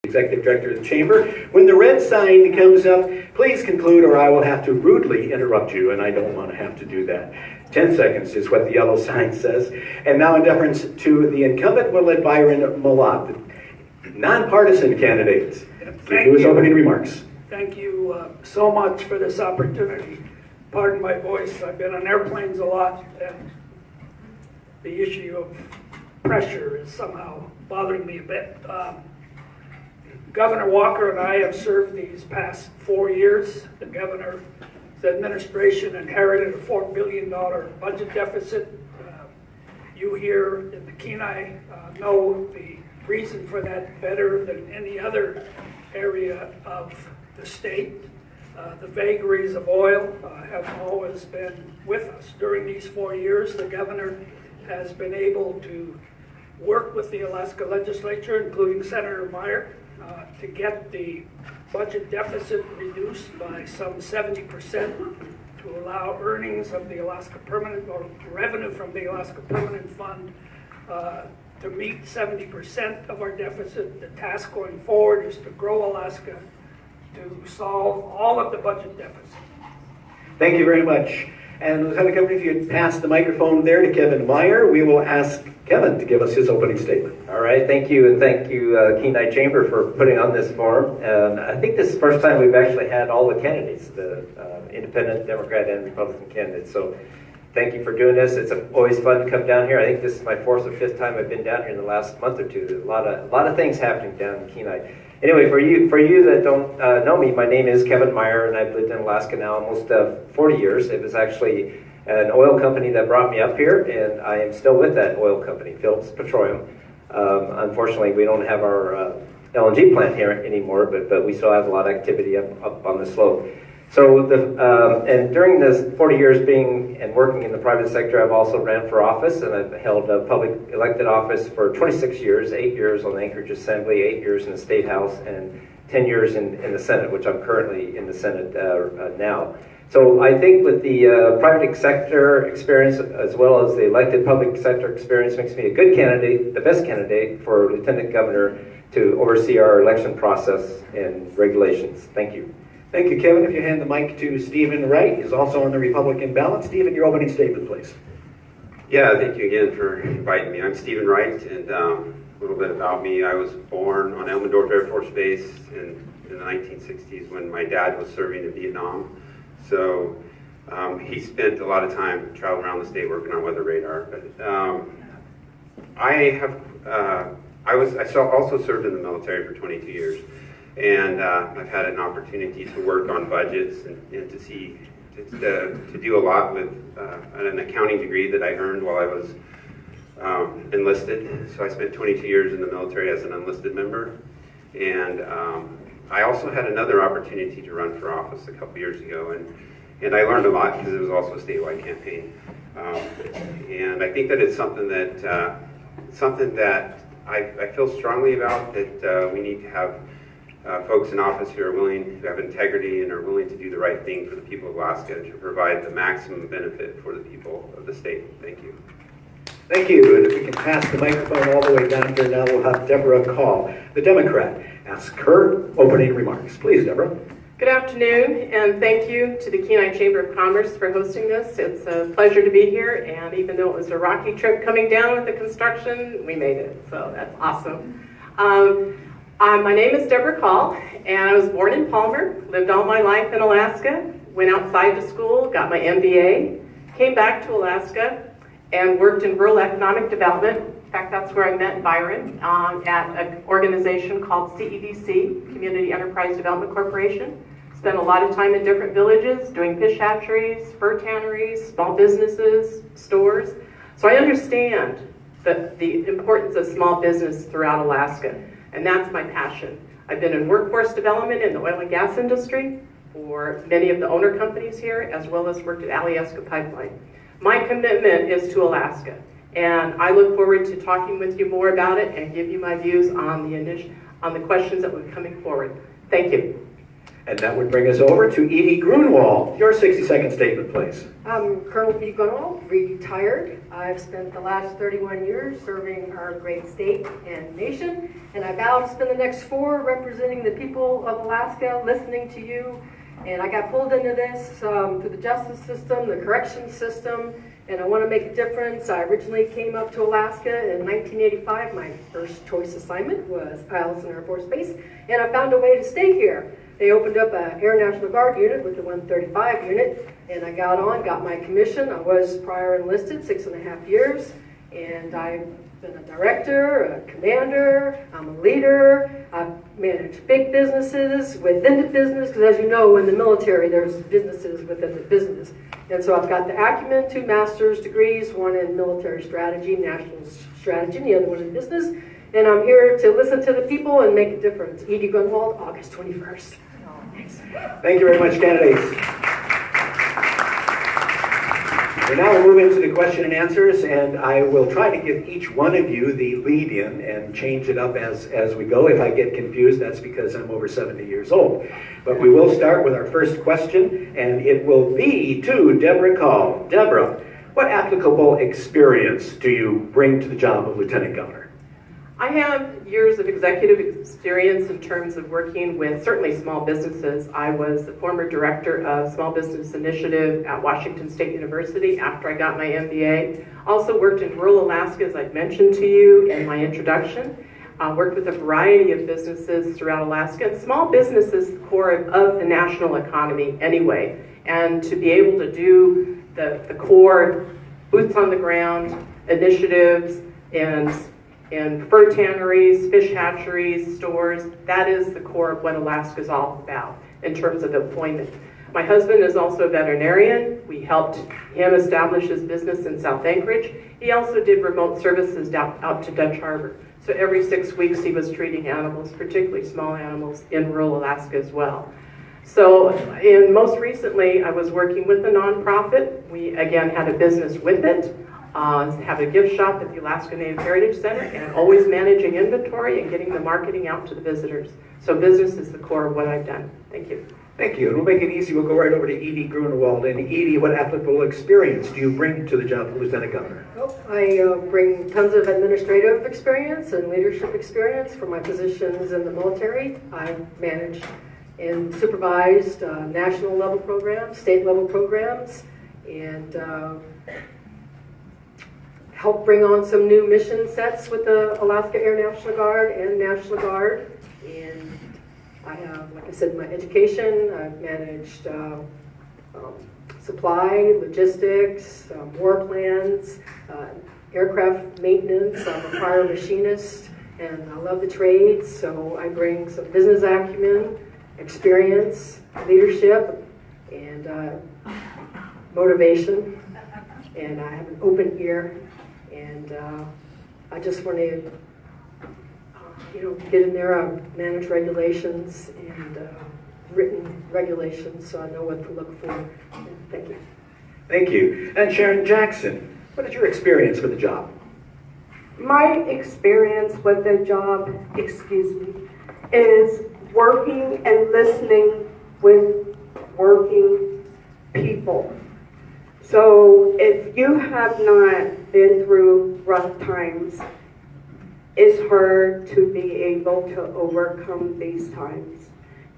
Executive Director of the Chamber. When the red sign comes up, please conclude or I will have to rudely interrupt you, and I don't want to have to do that. 10 seconds is what the yellow sign says. And now in deference to the incumbent, we'll let Byron Malott, nonpartisan candidate, do his opening remarks. Thank you so much for this opportunity. Pardon my voice, I've been on airplanes a lot, and the issue of pressure is somehow bothering me a bit. Governor Walker and I have served these past 4 years. The governor's administration inherited a $4 billion budget deficit. You here in the Kenai know the reason for that better than any other area of the state. The vagaries of oil have always been with us. During these 4 years, the governor has been able to work with the Alaska legislature, including Senator Meyer, to get the budget deficit reduced by some 70% to allow earnings of the Alaska Permanent, or revenue from the Alaska Permanent Fund to meet 70% of our deficit. The task going forward is to grow Alaska to solve all of the budget deficit. Thank you very much. And Lieutenant Governor, if you'd pass the microphone there to Kevin Meyer, we will ask Kevin to give us his opening statement. All right, thank you, and thank you, Kenai Chamber, for putting on this forum. And I think this is the first time we've actually had all the candidates, the independent, Democrat, and Republican candidates. So thank you for doing this. It's always fun to come down here. I think this is my 4th or 5th time I've been down here in the last month or two. There's a lot of things happening down in Kenai. Anyway, for you that don't know me, my name is Kevin Meyer, and I've lived in Alaska now almost 40 years. It was actually an oil company that brought me up here, and I am still with that oil company, Phillips Petroleum. Unfortunately, we don't have our LNG plant here anymore, but we still have a lot of activity up on the slope. So, and during this 40 years being and working in the private sector, I've also ran for office, and I've held a public elected office for 26 years, 8 years on the Anchorage Assembly, 8 years in the State House, and 10 years in the Senate, which I'm currently in the Senate now. So I think with the private sector experience as well as the elected public sector experience makes me a good candidate, the best candidate for Lieutenant Governor to oversee our election process and regulations. Thank you. Thank you, Kevin. If you hand the mic to Stephen Wright, who's also on the Republican ballot. Stephen, your opening statement, please. Yeah, thank you again for inviting me. I'm Stephen Wright, and a little bit about me. I was born on Elmendorf Air Force Base in the 1960s when my dad was serving in Vietnam. So he spent a lot of time traveling around the state working on weather radar. But I also served in the military for 22 years. And I've had an opportunity to work on budgets and to do a lot with an accounting degree that I earned while I was enlisted. So I spent 22 years in the military as an enlisted member. And I also had another opportunity to run for office a couple years ago. And I learned a lot because it was also a statewide campaign. And I think that it's something that I feel strongly about, that we need to have folks in office who are willing, who have integrity and are willing to do the right thing for the people of Alaska to provide the maximum benefit for the people of the state. Thank you. Thank you. And if we can pass the microphone all the way down here now, we'll have Deborah Call, the Democrat, ask her opening remarks. Please, Deborah. Good afternoon, and thank you to the Kenai Chamber of Commerce for hosting this. It's a pleasure to be here, and even though it was a rocky trip coming down with the construction, we made it, so that's awesome. My name is Deborah Call, and I was born in Palmer, lived all my life in Alaska, went outside to school, got my MBA, came back to Alaska, and worked in rural economic development. In fact, that's where I met Byron at an organization called CEDC, Community Enterprise Development Corporation. Spent a lot of time in different villages, doing fish hatcheries, fur tanneries, small businesses, stores. So I understand the importance of small business throughout Alaska. And that's my passion. I've been in workforce development in the oil and gas industry for many of the owner companies here, as well as worked at Alyeska Pipeline. My commitment is to Alaska, and I look forward to talking with you more about it and give you my views on the questions that will be coming forward. Thank you. And that would bring us over to Edie Grunwald. Your 60-second statement, please. I'm Colonel Edie Grunwald, retired. I've spent the last 31 years serving our great state and nation, and I vow to spend the next 4 representing the people of Alaska, listening to you. And I got pulled into this through the justice system, the corrections system, and I want to make a difference. I originally came up to Alaska in 1985. My first choice assignment was Eielson Air Force Base, and I found a way to stay here. They opened up an Air National Guard unit with the 135 unit, and I got my commission. I was prior enlisted, 6.5 years, and I've been a director, a commander, I'm a leader. I've managed big businesses within the business, because as you know, in the military, there's businesses within the business. And so I've got the acumen, 2 master's degrees, one in military strategy, national strategy, and the other one in business. And I'm here to listen to the people and make a difference. Edie Grunwald, August 21st. Thank you very much, candidates. And now we'll move into the question and answers, and I will try to give each one of you the lead-in and change it up as we go. If I get confused, that's because I'm over 70 years old. But we will start with our first question, and it will be to Deborah Call. Deborah, what applicable experience do you bring to the job of Lieutenant Governor? I have years of executive experience in terms of working with certainly small businesses. I was the former director of Small Business Initiative at Washington State University after I got my MBA. Also worked in rural Alaska, as I've mentioned to you in my introduction. Worked with a variety of businesses throughout Alaska. And small business is the core of the national economy anyway. And to be able to do the core boots on the ground initiatives and fur tanneries, fish hatcheries, stores, that is the core of what Alaska is all about in terms of employment. My husband is also a veterinarian. We helped him establish his business in South Anchorage. He also did remote services out to Dutch Harbor. So every 6 weeks he was treating animals, particularly small animals, in rural Alaska as well. So most recently I was working with a nonprofit. We again had a business with it. Have a gift shop at the Alaska Native Heritage Center, and always managing inventory and getting the marketing out to the visitors. So business is the core of what I've done. Thank you. Thank you. And we'll make it easy. We'll go right over to Edie Grunewald. And Edie, what applicable experience do you bring to the job of Lieutenant Governor? Well, I bring tons of administrative experience and leadership experience from my positions in the military. I've managed and supervised national level programs, state level programs, and helped bring on some new mission sets with the Alaska Air National Guard and National Guard. And I have, like I said, my education. I've managed supply, logistics, war plans, aircraft maintenance. I'm a prior machinist, and I love the trades, so I bring some business acumen, experience, leadership, and motivation, and I have an open ear. And I just want to, get in there. I manage regulations and written regulations, so I know what to look for. And thank you. Thank you. And Sharon Jackson, what is your experience with the job? My experience with the job, is working and listening with working people. So if you have not been through rough times, it's hard to be able to overcome these times.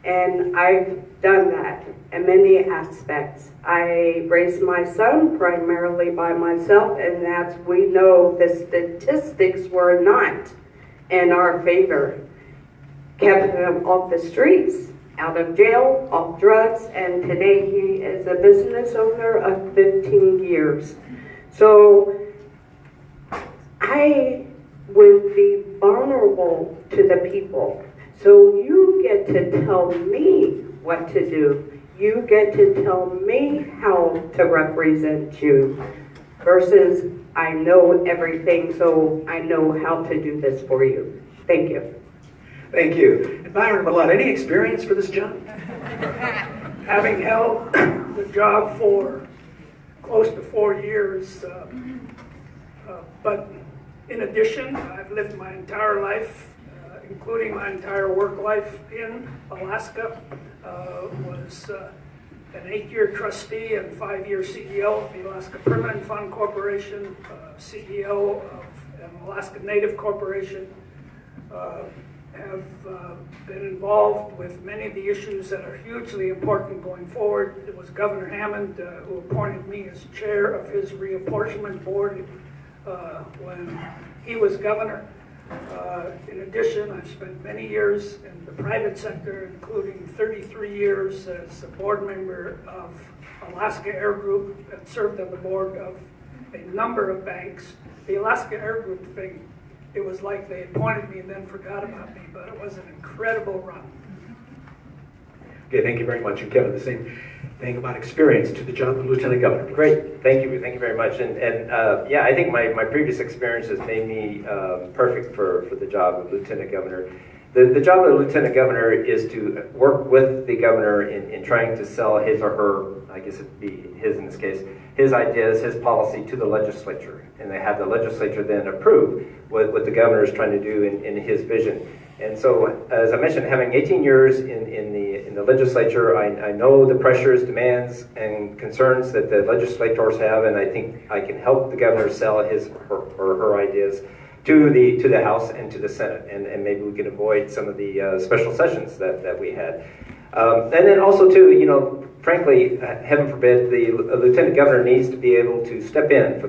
And I've done that in many aspects. I raised my son primarily by myself, and that's, we know the statistics were not in our favor. Kept him off the streets, out of jail, off drugs, and today he is a business owner of 15 years. So I would be vulnerable to the people. So you get to tell me what to do. You get to tell me how to represent you versus I know everything, so I know how to do this for you. Thank you. Thank you. And Byron Malott, any experience for this job? Having held the job for close to 4 years, but in addition, I've lived my entire life including my entire work life in Alaska. Was an 8-year trustee and 5-year CEO of the Alaska Permanent Fund Corporation, CEO of an Alaska Native Corporation. Have been involved with many of the issues that are hugely important going forward. It was Governor Hammond who appointed me as chair of his reapportionment board when he was governor. In addition, I've spent many years in the private sector, including 33 years as a board member of Alaska Air Group and served on the board of a number of banks. The Alaska Air Group thing, it was like they appointed me and then forgot about me, but it was an incredible run. Okay, thank you very much. And Kevin, the same thing about experience to the job of Lieutenant Governor. Please. Great, thank you very much. And yeah, I think my previous experience has made me perfect for the job of Lieutenant Governor. The job of the Lieutenant Governor is to work with the governor in trying to sell his or her, I guess it'd be his in this case, his ideas, his policy to the legislature. And they have the legislature then approve what the governor is trying to do in his vision. And so, as I mentioned, having 18 years in the legislature, I know the pressures, demands, and concerns that the legislators have, and I think I can help the governor sell his or her ideas to the House and to the Senate, and maybe we can avoid some of the special sessions that we had. And then also too, frankly, heaven forbid, the lieutenant governor needs to be able to step in for